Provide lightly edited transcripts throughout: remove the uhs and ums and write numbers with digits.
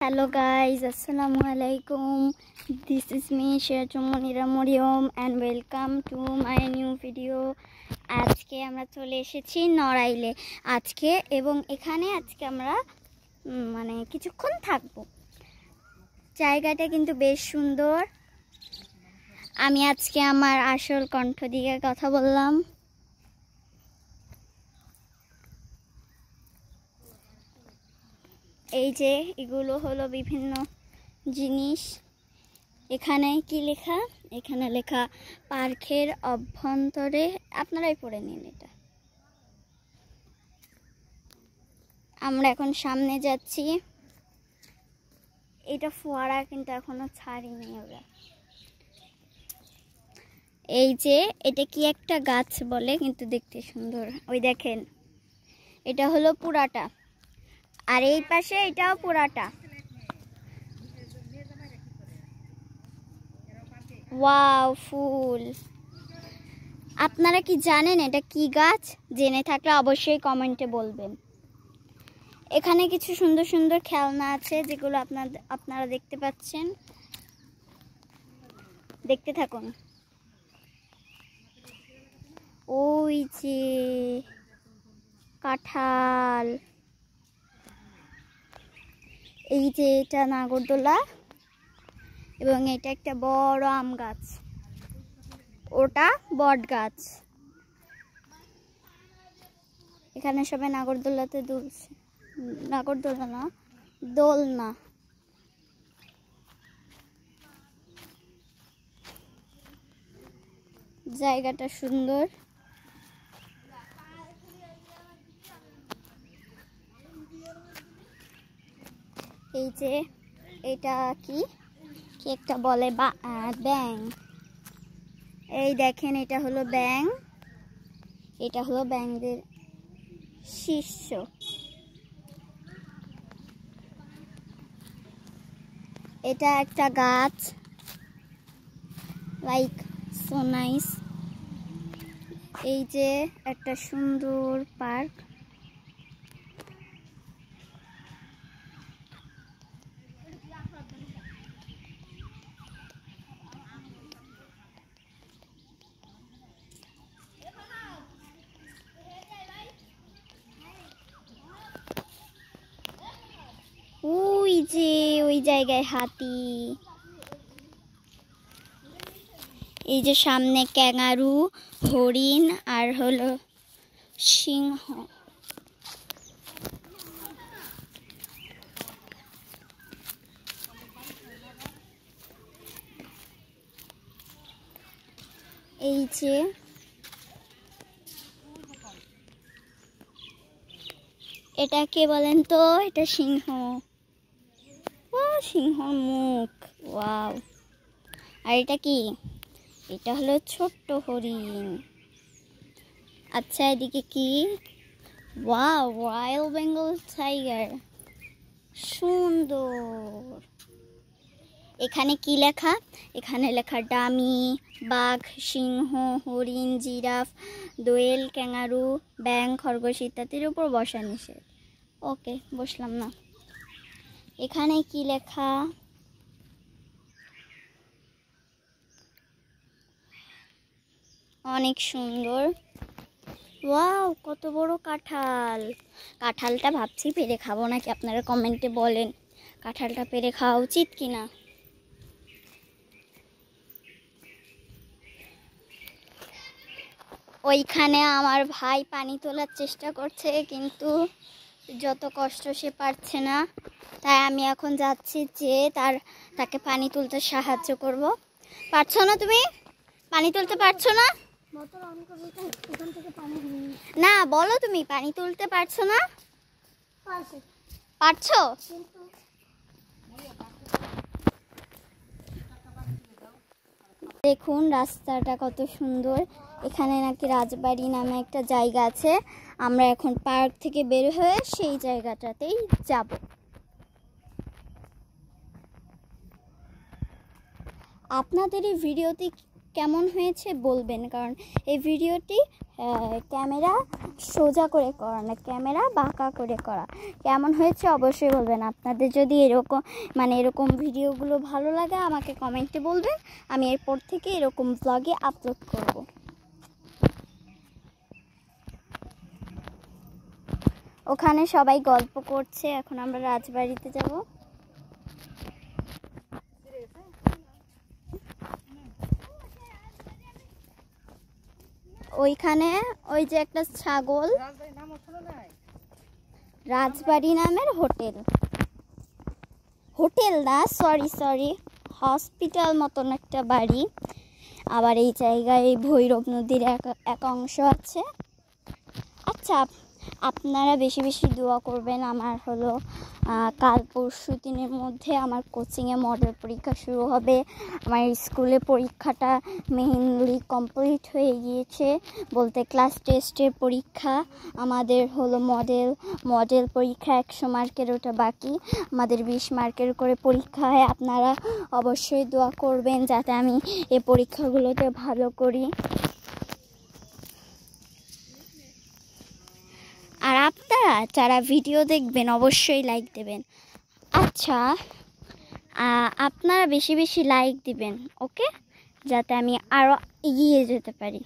Hello guys, Assalamu alaikum. This is me Shayatun Munira Mariam and welcome to my new video. আজকে আমরা চলে এসেছি নড়াইলে আজকে এবং এখানে আজকে আমরা মানে কিছুক্ষণ থাকবো। জায়গাটা কিন্তু বেশ সুন্দর। আমি আজকে আমার আসল কণ্ঠ দিয়ে কথা বললাম। এই যে এগুলো হলো বিভিন্ন জিনিস। এখানে কি লেখা? এখানে লেখা পার্কের অভ্যন্তরে, আপনারাই পড়ে নিন এটা। আমরা এখন সামনে যাচ্ছি। এটা ফোয়ারা কিন্তু এখনো ছাড়িনি ওরা। এই যে এটা কি একটা গাছ বলে, কিন্তু দেখতে সুন্দর। ওই দেখেন, এটা হলো পুরাটা, আর এই পাশে এটাও পুরাটা। ওয়াও, ফুল। আপনারা কি জানেন এটা কি গাছ? জেনে থাকলে অবশ্যই কমেন্টে বলবেন। এখানে কিছু সুন্দর সুন্দর খেলনা আছে যেগুলো আপনারা দেখতে পাচ্ছেন। দেখতে থাকুন। ওই যে কাঁঠাল, এই যে এটা নাগরদোলা, এবং এটা একটা বড় আম গাছ, ওটা বট গাছ। এখানে সবাই নাগরদোলাতে দুলছে। নাগরদোলা না, দোলনা। জায়গাটা সুন্দর। এই যে এটা কি একটা বলে ব্যাং। এই দেখেন, এটা হলো ব্যাং। এটা হলো ব্যাঙদের শীর্ষ। এটা একটা গাছ, লাইক সো নাইস। এই যে একটা সুন্দর পার্ক। ওই যে ওই জায়গায় হাতি। এই যে সামনে ক্যাঙ্গারু, হরিণ আর হলো সিংহ। এই যে এটা কে বলেন তো? এটা সিংহ। ও, সিংহর মুখ। ওয়াও। আর এটা কি? এটা হলো ছোট্ট হরিণ। আচ্ছা, এদিকে কি? Wow, royal Bengal tiger. সুন্দর। এখানে কি লেখা? এখানে লেখা ডামি, বাঘ, সিংহ, হরিণ, জিরাফ, দোয়েল, ক্যাঙ্গারু, ব্যাঙ, খরগোশ ইত্যাদির উপর বসা নিষেধ। ওকে, বসলাম না। এখানে কি লেখা? অনেক সুন্দর। ওয়াও, কত বড় কাঁঠাল। কাঁঠালটা ভাবছি পেরে খাবো নাকি, আপনারা কমেন্টে বলেন কাঁঠালটা পেরে খাওয়া উচিত কিনা। ওইখানে আমার ভাই পানি তোলার চেষ্টা করছে, কিন্তু যত কষ্ট সে পারছে না। তাই আমি এখন যাচ্ছি যে তাকে পানি তুলতে সাহায্য করব। পারছো না তুমি? পানি তুলতে পারছো না? না, বলো তুমি পানি তুলতে পারছো না? পারছো? দেখুন রাস্তাটা কত সুন্দর। এখানে নাকি রাজবাড়ি নামে একটা জায়গা আছে। আমরা এখন পার্ক থেকে বের হয়ে সেই জায়গাটাতেই যাব। আপনাদের এই ভিডিওটি কেমন হয়েছে বলবেন, কারণ এই ভিডিওটি ক্যামেরা সোজা করে করা না, ক্যামেরা বাঁকা করে করা। কেমন হয়েছে অবশ্যই বলবেন। আপনাদের যদি এরকম ভিডিওগুলো ভালো লাগে আমাকে কমেন্টে বলবেন, আমি এরপর থেকে এরকম ব্লগে আপলোড করব। ওখানে সবাই গল্প করছে, এখন আমরা রাজবাড়িতে যাব। ওইখানে ওই যে একটা ছাগল, রাজবাড়ি নামের হোটেল না, সরি হসপিটাল মতন একটা বাড়ি। আবার এই জায়গায় ভৈরব নদীর এক অংশ আছে। আচ্ছা, আপনারা বেশি বেশি দোয়া করবেন। আমার হলো কাল পরশু দিনের মধ্যে আমার কোচিংয়ে মডেল পরীক্ষা শুরু হবে। আমার স্কুলে পরীক্ষাটা মেইনলি কমপ্লিট হয়ে গিয়েছে, বলতে ক্লাস টেস্টের পরীক্ষা। আমাদের হলো মডেল পরীক্ষা 100 মার্কের, ওটা বাকি। আমাদের 20 মার্কের করে পরীক্ষা হয়। আপনারা অবশ্যই দোয়া করবেন যাতে আমি এই পরীক্ষাগুলোতে ভালো করি। আর আপনারা যারা ভিডিও দেখবেন অবশ্যই লাইক দেবেন। আচ্ছা, আপনারা বেশি বেশি লাইক দিবেন, ওকে, যাতে আমি আরও এগিয়ে যেতে পারি।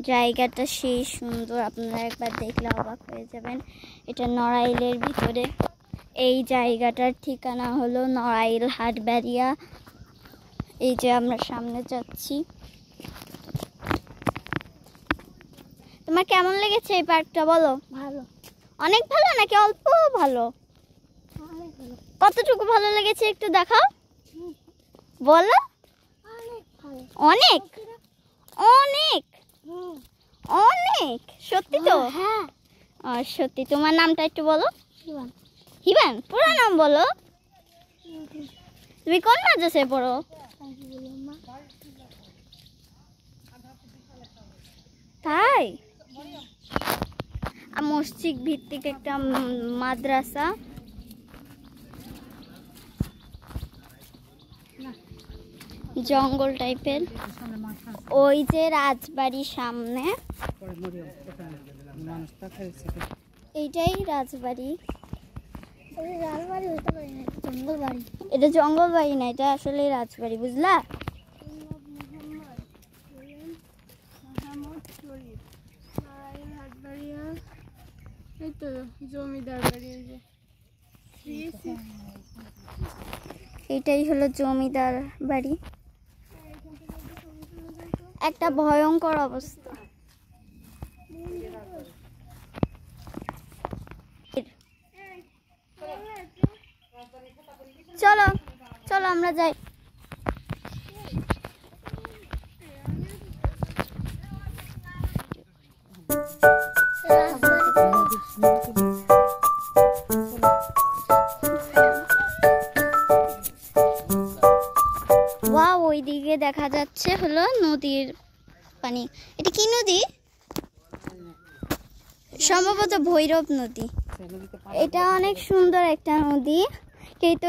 জায়গাটা সেই সুন্দর, আপনারা একবার দেখলে অবাক হয়ে যাবেন। এটা নড়াইলের ভিতরে। এই জায়গাটার ঠিকানা হলো নড়াইল হাটবাড়িয়া। এই যে আমরা সামনে যাচ্ছি। তোমার কেমন লেগেছে এই পার্কটা বলো? ভালো। অনেক ভালো নাকি অল্প ভালো? অনেক ভালো। কতটুকু ভালো লেগেছে একটু দেখাও, বলো। অনেক অনেক অনেক সত্যি তো? হ্যাঁ সত্যি। তোমার নামটা একটু বলো। হিবান। পুরো নাম বলো। তুমি কোন মাদ্রাসায় পড়ো? তাই? মসজিদ ভিত্তিক একটা মাদ্রাসা। জঙ্গল টাইপের। ওই যে রাজবাড়ির সামনে, এইটাই রাজবাড়ি। এটা জঙ্গল বাড়ি না, এটা আসলে রাজবাড়ি, বুঝলা? এটাই হলো জমিদার বাড়ি। একটা ভয়ঙ্কর অবস্থা। চলো চলো আমরা যাই। ওয়াও, ওইদিকে দেখা যাচ্ছে হলো নদীর পানি। এটা কি নদী? সম্ভবত ভৈরব নদী। এটা অনেক সুন্দর একটা নদী, কিন্তু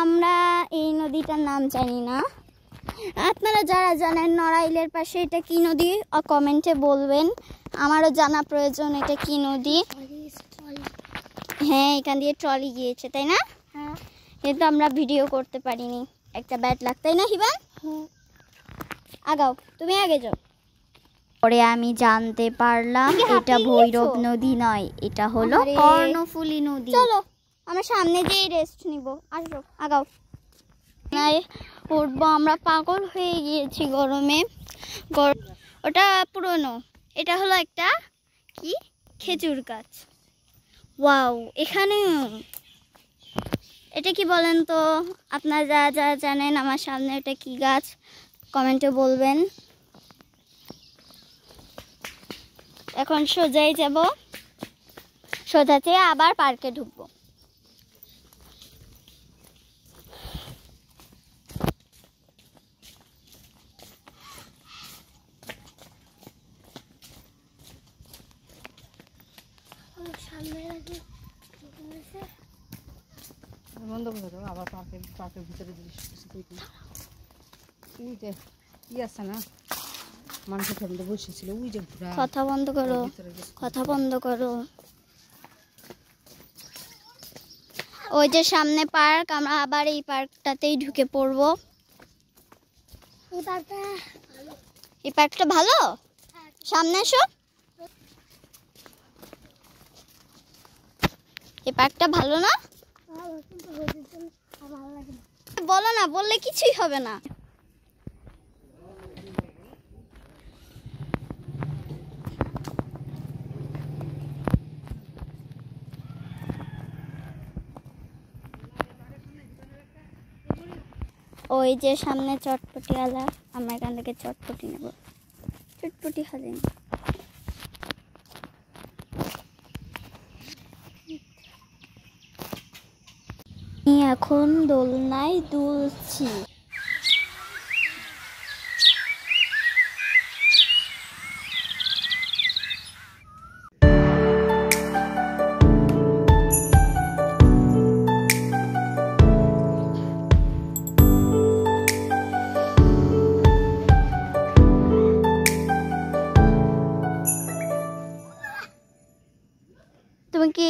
আমরা এই নদীটার নাম জানি না। আপনারা যারা জানেন নড়াইলের পাশে এটা কি নদী কমেন্টে বলবেন, আমারও জানা প্রয়োজন এটা কি নদী। হ্যাঁ, এখান দিয়ে ট্রলি গিয়েছে, তাই না? কিন্তু আমরা ভিডিও করতে পারিনি, একটা ব্যাড লাগ, তাই না হিবান? আগাও, তুমি আগে যাও। পরে আমি জানতে পারলাম এটা ভৈরব নদী নয়, এটা হলো কর্ণফুলী নদী। চলো আমরা সামনে যেই রেস্ট নিব, আসো আগাও। উঠবো, আমরা পাগল হয়ে গিয়েছি গরমে। ওটা পুরনো, এটা হলো একটা কি খেজুর গাছ। ওয়াও, এখানে এটা কি বলেন তো? আপনারা যারা যারা জানেন আমার সামনে এটা কি গাছ কমেন্টে বলবেন। এখন সোজাই যাব, সোজা থেকে আবার পার্কে ঢুকবো। বন্ধ করে দাও, আবার পার্কের ভিতরে কি আছে না মানুষের সামনে বসেছিল ওই যে ঘোড়া কথা বন্ধ করো, কথা বন্ধ করো। ওই যে সামনে পার্ক, আমরা আবার এই পার্কটাতেই ঢুকে পড়বো। এই পার্কটা ভালো, সামনে এসো। এই পার্কটা ভালো না? বলো না, বললে কিছুই হবে না। ওই যে সামনে চটপটি আলা, আমরা এখান থেকে চটপটি নেব। চটপটি খাবেন? এখন দোলনায় দুলছি। তুমি কি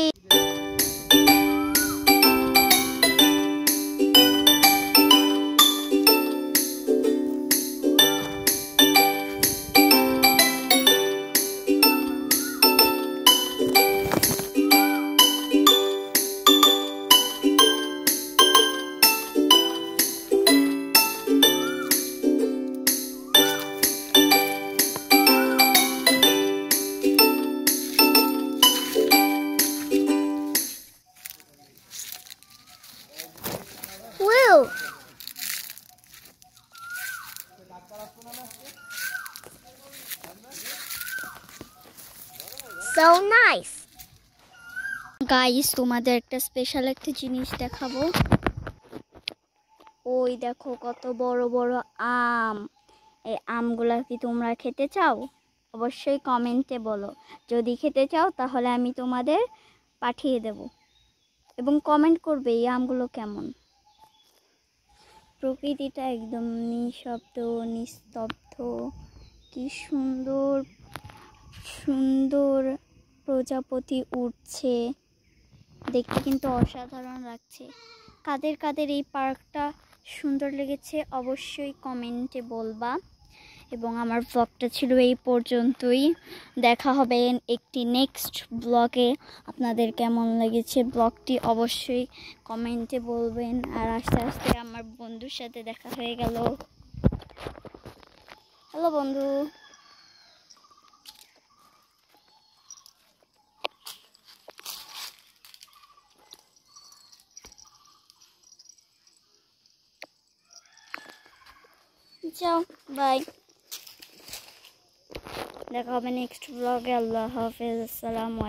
so nice গাইস, তোমাদের একটা স্পেশাল একটা জিনিস দেখাবো। ওই দেখো কত বড় বড় আম। এই আমগুলা কি তোমরা খেতে চাও? অবশ্যই কমেন্টে বলো। যদি খেতে চাও তাহলে আমি তোমাদের পাঠিয়ে দেব, এবং কমেন্ট করবে এই আমগুলো কেমন। প্রকৃতিটা একদম নিঃশব্দ, নিস্তব্ধ। কি সুন্দর সুন্দর প্রজাপতি উঠছে, দেখতে কিন্তু অসাধারণ লাগছে। কাদের কাদের এই পার্কটা সুন্দর লেগেছে অবশ্যই কমেন্টে বলবা। এবং আমার ব্লগটা ছিল এই পর্যন্তই। দেখা হবে একটি নেক্সট ব্লগে। আপনাদের কেমন লেগেছে ব্লগটি অবশ্যই কমেন্টে বলবেন। আর আস্তে আস্তে আমার বন্ধুর সাথে দেখা হয়ে গেল। হ্যালো বন্ধু। যাও, বাই। দেখা হবে নেক্সট ব্লগে। আল্লাহ হাফেজ, আসসালামু আলাইকুম।